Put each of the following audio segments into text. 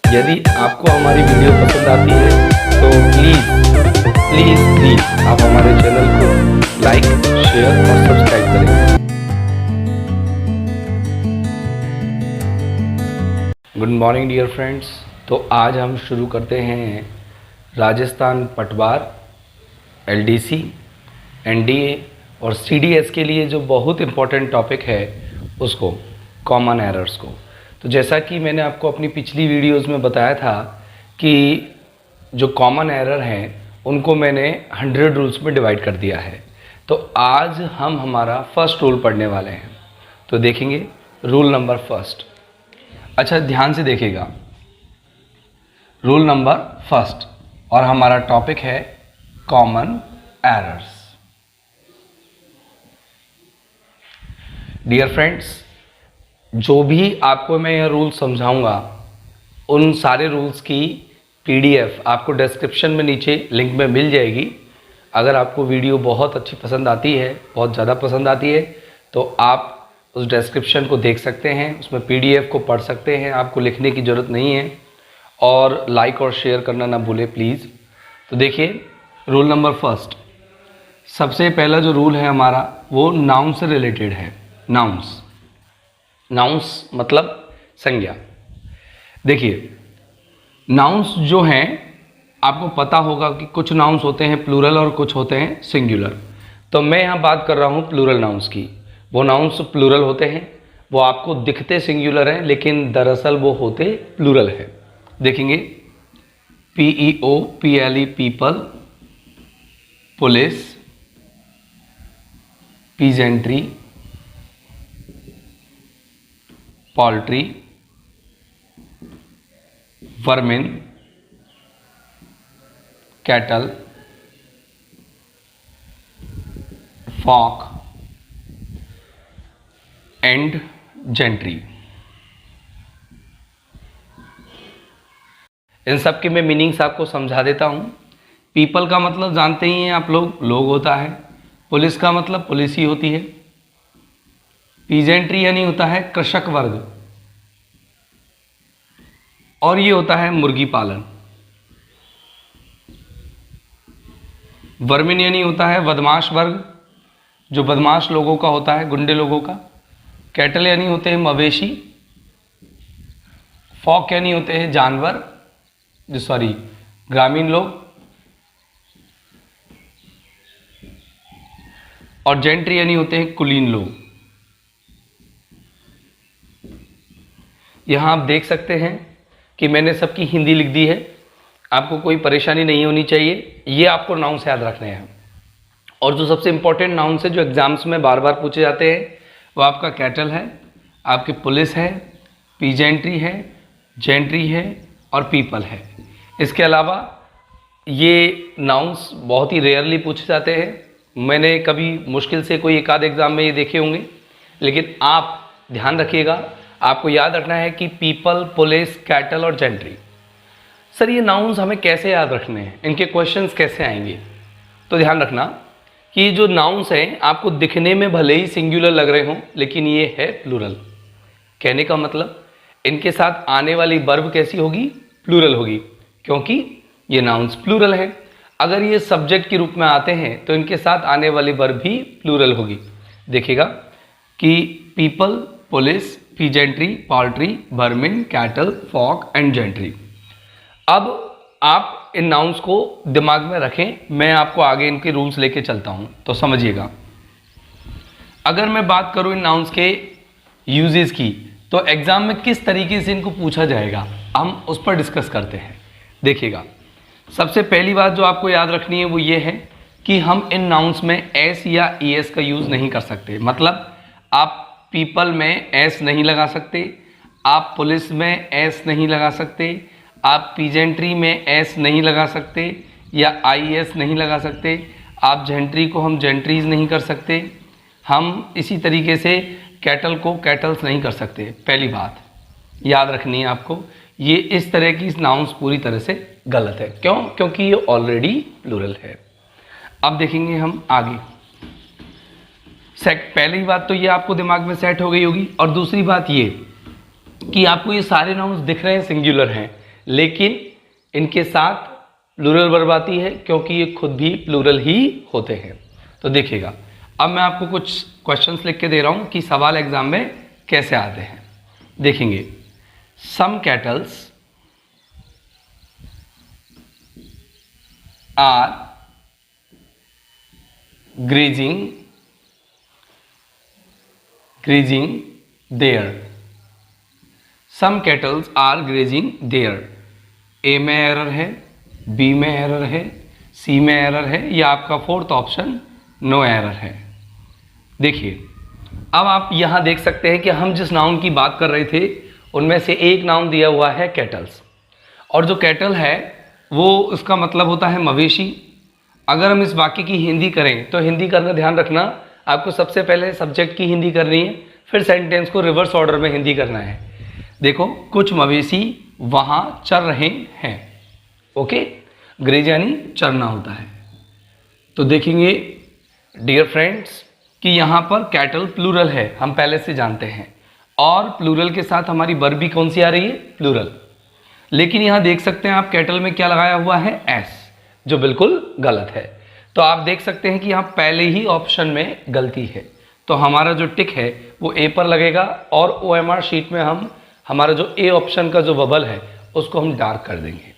यदि आपको हमारी वीडियो पसंद आती है तो प्लीज़ प्लीज़ प्लीज़ आप हमारे चैनल को लाइक, शेयर और सब्सक्राइब करें। Good morning dear friends. तो आज हम शुरू करते हैं राजस्थान पटवार, एलडीसी, एनडीए और सीडीएस के लिए जो बहुत इम्पोर्टेंट टॉपिक है उसको, कॉमन एरर्स को। तो जैसा कि मैंने आपको अपनी पिछली वीडियोस में बताया था कि जो कॉमन एरर हैं उनको मैंने 100 रूल्स में डिवाइड कर दिया है। तो आज हम हमारा फर्स्ट रूल पढ़ने वाले हैं। तो देखेंगे रूल नंबर फर्स्ट। अच्छा, ध्यान से देखिएगा, रूल नंबर फर्स्ट और हमारा टॉपिक है कॉमन एरर्स। डियर फ्रेंड्स, जो भी आपको मैं यह रूल समझाऊंगा उन सारे रूल्स की पीडीएफ आपको डिस्क्रिप्शन में नीचे लिंक में मिल जाएगी। अगर आपको वीडियो बहुत अच्छी पसंद आती है, बहुत ज़्यादा पसंद आती है, तो आप उस डिस्क्रिप्शन को देख सकते हैं, उसमें पीडीएफ को पढ़ सकते हैं। आपको लिखने की ज़रूरत नहीं है और लाइक और शेयर करना ना भूलें प्लीज़। तो देखिए रूल नंबर फर्स्ट, सबसे पहला जो रूल है हमारा वो नाउन से रिलेटेड है। नाउन्स, नाउन्स मतलब संज्ञा। देखिए नाउन्स जो हैं आपको पता होगा कि कुछ नाउन्स होते हैं प्लूरल और कुछ होते हैं सिंगुलर। तो मैं यहाँ बात कर रहा हूँ प्लूरल नाउन्स की। वो नाउन्स प्लूरल होते हैं, वो आपको दिखते सिंगुलर हैं लेकिन दरअसल वो होते प्लूरल है। देखेंगे PEO, PLE people, police, peasantry, poultry, vermin, cattle, folk and gentry. इन सब के मैं मीनिंग्स आपको समझा देता हूं। पीपल का मतलब जानते ही हैं आप लोग होता है। पुलिस का मतलब पुलिस ही होती है। पीजेंट्री यानी होता है कृषक वर्ग, और ये होता है मुर्गी पालन। वर्मिन यानी होता है बदमाश वर्ग, जो बदमाश लोगों का होता है, गुंडे लोगों का। कैटल यानी होते हैं मवेशी। फॉक यानी होते हैं जानवर, ग्रामीण लोग। और जेंट्री यानी होते हैं कुलीन लोग। यहाँ आप देख सकते हैं कि मैंने सबकी हिंदी लिख दी है, आपको कोई परेशानी नहीं होनी चाहिए। ये आपको नाउन्स याद रखने हैं। और जो सबसे इंपॉर्टेंट नाउन्स है जो एग्जाम्स में बार बार पूछे जाते हैं वो आपका कैटल है, आपकी पुलिस है, पीजेंट्री है, जेंट्री है और पीपल है। इसके अलावा ये नाउन्स बहुत ही रेयरली पूछे जाते हैं। मैंने कभी मुश्किल से कोई एक आध एग्जाम में ये देखे होंगे, लेकिन आप ध्यान रखिएगा, आपको याद रखना है कि पीपल, पुलिस, कैटल और जेंट्री। सर ये नाउन्स हमें कैसे याद रखने हैं, इनके क्वेश्चंस कैसे आएंगे? तो ध्यान रखना कि जो नाउन्स हैं आपको दिखने में भले ही सिंगुलर लग रहे हों लेकिन ये है प्लूरल। कहने का मतलब इनके साथ आने वाली वर्ब कैसी होगी? प्लूरल होगी, क्योंकि ये नाउन्स प्लूरल हैं। अगर ये सब्जेक्ट के रूप में आते हैं तो इनके साथ आने वाली वर्ब भी प्लूरल होगी। देखिएगा कि people, police, peasantry, poultry, vermin, cattle, folk and gentry. अब आप इन नाउन्स को दिमाग में रखें, मैं आपको आगे इनके रूल्स लेके चलता हूं, तो समझिएगा। अगर मैं बात करूं इन नाउन्स के यूजेस की, तो एग्जाम में किस तरीके से इनको पूछा जाएगा हम उस पर डिस्कस करते हैं। देखिएगा, सबसे पहली बात जो आपको याद रखनी है वो ये है कि हम इन नाउन्स में एस या ईएस का यूज़ नहीं कर सकते। मतलब आप पीपल में एस नहीं लगा सकते, आप पुलिस में एस नहीं लगा सकते, आप पीजेंट्री में एस नहीं लगा सकते या आईएस नहीं लगा सकते, आप जेंट्री को हम जेंट्रीज नहीं कर सकते, हम इसी तरीके से कैटल को कैटल्स नहीं कर सकते। पहली बात याद रखनी है आपको, ये इस तरह की नाउन्स पूरी तरह से गलत है। क्यों? क्योंकि ये ऑलरेडी प्लूरल है। अब देखेंगे हम आगे। पहली बात तो ये आपको दिमाग में सेट हो गई होगी, और दूसरी बात ये कि आपको ये सारे नाउन्स दिख रहे हैं सिंगुलर हैं, लेकिन इनके साथ प्लूरल वर्ब आती है क्योंकि ये खुद भी प्लूरल ही होते हैं। तो देखिएगा, अब मैं आपको कुछ क्वेश्चंस लिख के दे रहा हूँ कि सवाल एग्जाम में कैसे आते हैं। देखेंगे, some cattles are grazing there. Some cattles are grazing there. A में एरर है, बी में एरर है, सी में एरर है, या आपका फोर्थ ऑप्शन नो एरर है। देखिए, अब आप यहां देख सकते हैं कि हम जिस नाउन की बात कर रहे थे उनमें से एक नाउन दिया हुआ है कैटल्स, और जो कैटल है वो उसका मतलब होता है मवेशी। अगर हम इस वाक्य की हिंदी करें तो हिंदी करना ध्यान रखना, आपको सबसे पहले सब्जेक्ट की हिंदी करनी है, फिर सेंटेंस को रिवर्स ऑर्डर में हिंदी करना है। देखो, कुछ मवेशी वहां चर रहे हैं। ओके, ग्रेज यानी चरना होता है। तो देखेंगे डियर फ्रेंड्स कि यहाँ पर कैटल प्लूरल है, हम पहले से जानते हैं, और प्लूरल के साथ हमारी वर्ब भी कौन सी आ रही है, प्लूरल। लेकिन यहाँ देख सकते हैं आप कैटल में क्या लगाया हुआ है, एस, जो बिल्कुल गलत है। तो आप देख सकते हैं कि यहाँ पहले ही ऑप्शन में गलती है, तो हमारा जो टिक है वो ए पर लगेगा, और OMR शीट में हम हमारा जो ए ऑप्शन का जो बबल है उसको हम डार्क कर देंगे।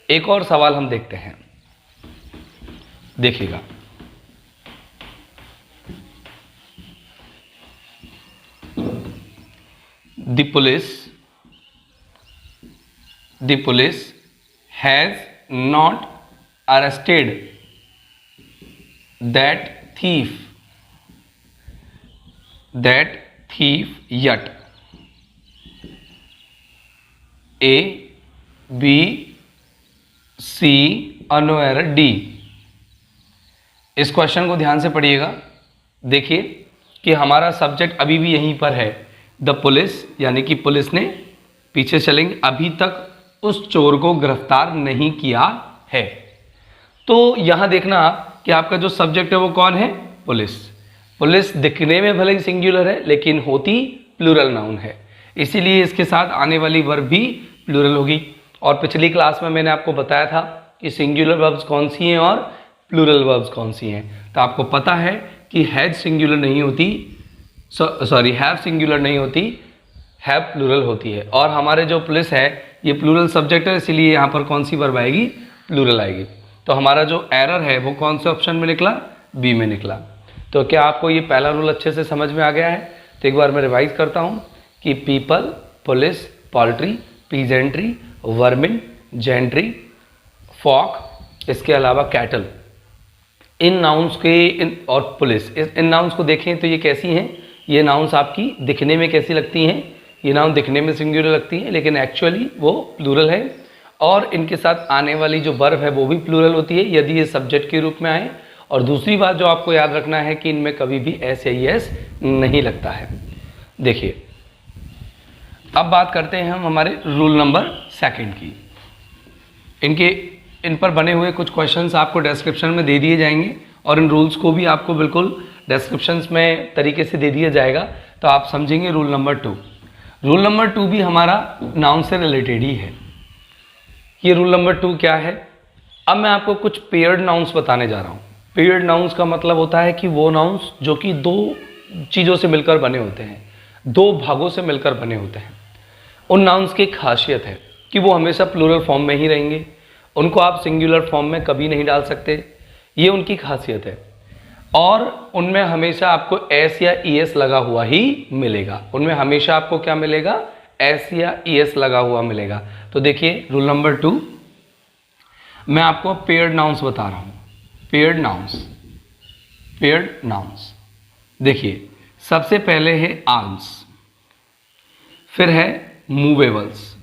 एक और सवाल हम देखते हैं, देखिएगा, the police has not arrested that thief yet. A, B, C, no error, D. इस क्वेश्चन को ध्यान से पढ़िएगा। देखिए कि हमारा सब्जेक्ट अभी भी यहीं पर है, द पुलिस, यानी कि पुलिस ने, पीछे चलेंगे, अभी तक उस चोर को गिरफ्तार नहीं किया है। तो यहां देखना आप कि आपका जो सब्जेक्ट है वो कौन है, पुलिस। पुलिस दिखने में भले ही सिंगुलर है लेकिन होती प्लूरल नाउन है, इसीलिए इसके साथ आने वाली वर्ब भी प्लूरल होगी। और पिछली क्लास में मैंने आपको बताया था कि सिंगुलर वर्ब्स कौन सी हैं और प्लूरल वर्ब्स कौन सी हैं। तो आपको पता है कि हैज सिंगुलर नहीं होती, सॉरी हैव सिंगुलर नहीं होती, हैव प्लूरल होती है। और हमारे जो पुलिस है ये प्लूरल सब्जेक्ट है, इसीलिए यहाँ पर कौन सी वर्ब आएगी, प्लूरल आएगी। तो हमारा जो एरर है वो कौन से ऑप्शन में निकला, बी में निकला। तो क्या आपको ये पहला रूल अच्छे से समझ में आ गया है? तो एक बार मैं रिवाइज करता हूँ कि people, police, poultry, peasantry, vermin, gentry, folk, इसके अलावा कैटल, इन नाउन्स के और पुलिस, इन नाउन्स को देखें तो ये कैसी हैं, ये नाउन्स आपकी दिखने में कैसी लगती हैं, ये नाउन दिखने में सिंगुलर लगती हैं लेकिन एक्चुअली वो प्लूरल है। और इनके साथ आने वाली जो वर्ब है वो भी प्लूरल होती है यदि ये सब्जेक्ट के रूप में आए। और दूसरी बात जो आपको याद रखना है कि इनमें कभी भी एस या एस नहीं लगता है। देखिए, अब बात करते हैं हम हमारे रूल नंबर 2 की। इन पर बने हुए कुछ क्वेश्चंस आपको डिस्क्रिप्शन में दे दिए जाएंगे और इन रूल्स को भी आपको बिल्कुल डिस्क्रिप्शंस में तरीके से दे दिया जाएगा, तो आप समझेंगे रूल नंबर 2। रूल नंबर 2 भी हमारा नाउन से रिलेटेड ही है। ये रूल नंबर 2 क्या है? अब मैं आपको कुछ पेयर्ड नाउन्स बताने जा रहा हूँ। पेयर्ड नाउन्स का मतलब होता है कि वो नाउन्स जो कि दो चीज़ों से मिलकर बने होते हैं, दो भागों से मिलकर बने होते हैं। उन नाउन्स की खासियत है कि वो हमेशा प्लूरल फॉर्म में ही रहेंगे, उनको आप सिंगुलर फॉर्म में कभी नहीं डाल सकते, ये उनकी खासियत है। और उनमें हमेशा आपको एस या ई एस लगा हुआ ही मिलेगा, उनमें हमेशा आपको क्या मिलेगा, एस या ई एस लगा हुआ मिलेगा। तो देखिए रूल नंबर 2 मैं आपको पेयर्ड नाउन्स बता रहा हूँ। पेयर्ड नाउन्स देखिए, सबसे पहले है आर्म्स, फिर है मूवेबल्स,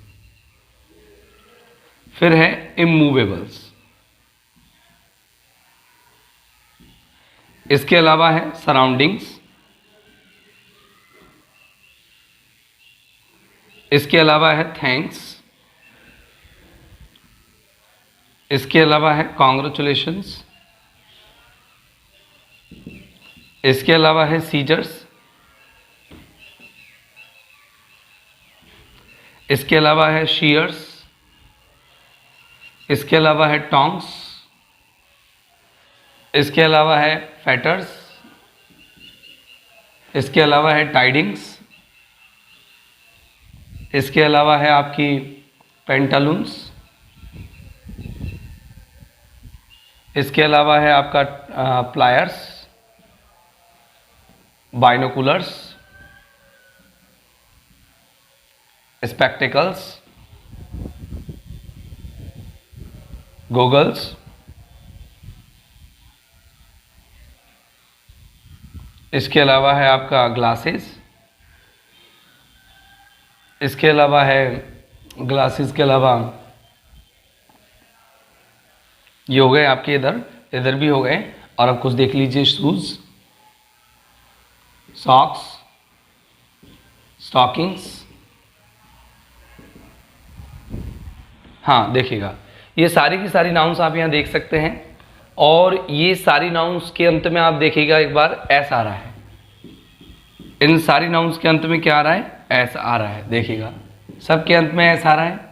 फिर है इमूवेबल्स, इसके अलावा है सराउंडिंग्स, इसके अलावा है थैंक्स, इसके अलावा है कॉन्ग्रेचुलेशंस, इसके अलावा है सीजर्स, इसके अलावा है शीयर्स, इसके अलावा है टोंग्स, इसके अलावा है फेटर्स, इसके अलावा है टाइडिंग्स, इसके अलावा है आपकी पेंटालून्स, इसके अलावा है आपका प्लायर्स, बाइनोकुलर्स, स्पेक्टिकल्स, गॉगल्स, इसके अलावा है आपका ग्लासेस, इसके अलावा है ग्लासेस के अलावा ये हो गए आपके, इधर भी हो गए। और अब कुछ देख लीजिए, शूज, सॉक्स, स्टॉकिंग्स। हाँ देखिएगा, ये सारी की सारी नाउन्स आप यहाँ देख सकते हैं। और ये सारी नाउन्स के अंत में आप देखिएगा एक बार एस आ रहा है। इन सारी नाउन्स के अंत में क्या आ रहा है? एस आ रहा है। देखिएगा सबके अंत में एस आ रहा है।